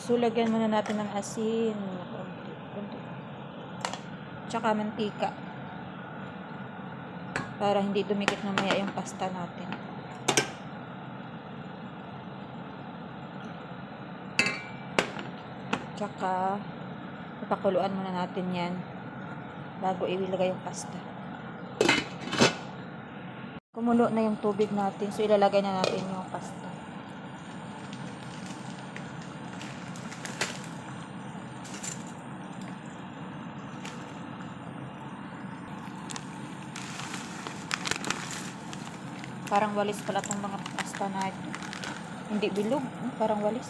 So, lagyan muna natin ng asin. Konti. Tsaka mantika. Para hindi dumikit mamaya yung pasta natin. Tsaka, ipakuluan muna natin yan bago ilagay yung pasta. Kumulo na yung tubig natin. So, ilalagay na natin yung pasta. Parang walis pala itong mga pasta na ito. Hindi bilog. Parang walis.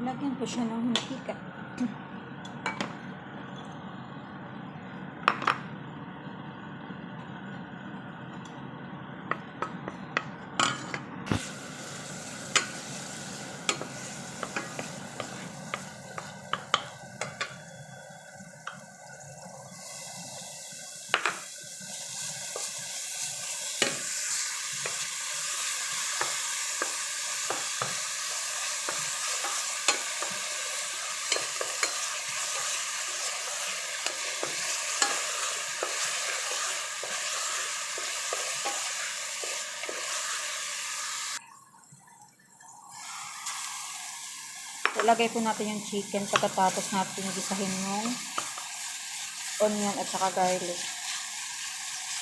Lagyan ko siya ng mantika. Ilagay po natin yung chicken pagkatapos natin gisahin yung onion at saka garlic.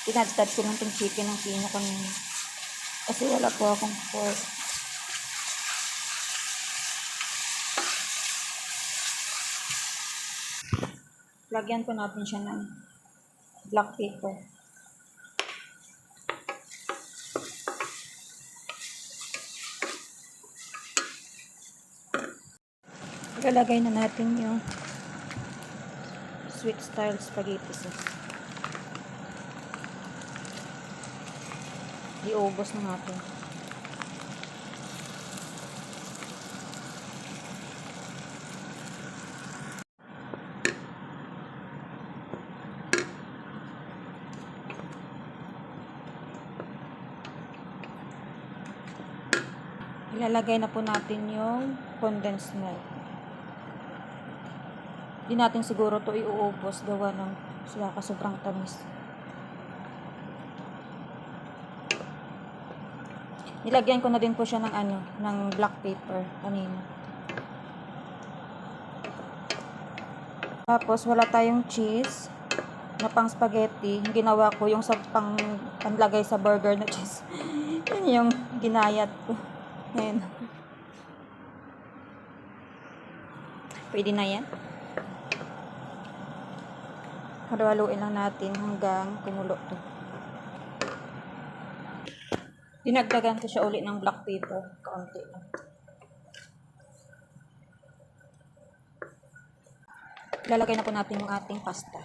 Tinadtad ko lang itong chicken ng pino kanina. Kasi wala po akong pork. Lagyan po natin siya ng black pepper. Ilalagay na natin yung sweet style spaghetti sauce. Iubos na natin. Ilalagay na po natin yung condensed milk. Hindi natin siguro to iuubos gawa ng sobrang tamis. Nilagyan ko na din po siya ng ng black pepper kanina. Tapos wala tayong cheese na pang spaghetti. Yung ginawa ko yung sa panlagay sa burger na cheese. Yan yung ginayat ko. Ayan. Pwede na yan. Haluin lang natin hanggang kumulo to. Dinagdagan ko siya ulit ng black pepper. Kaunti lang. Lalagay na po natin yung ating pasta.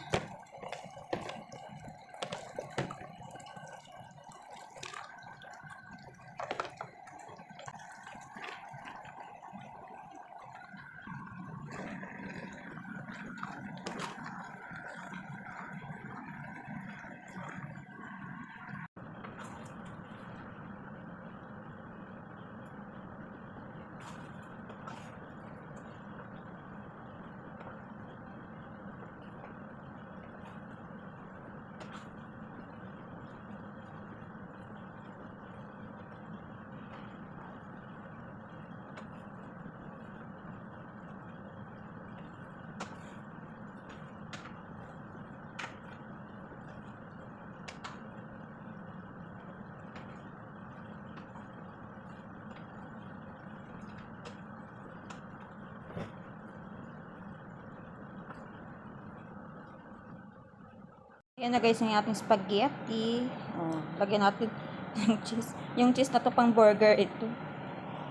Yan na guys yung ating spaghetti. Oh, lagyan natin yung cheese. Yung cheese na to pang burger ito.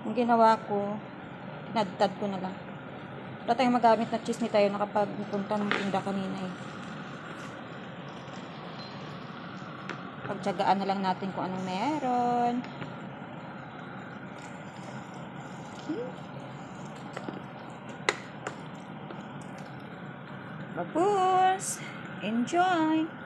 Ang ginawa ko, nadtad ko na lang. Wala tayong magamit na cheese, ni tayo nakapagpunta ng tinda kanina eh. Pagtsagaan na lang natin kung anong meron. Babus! Enjoy!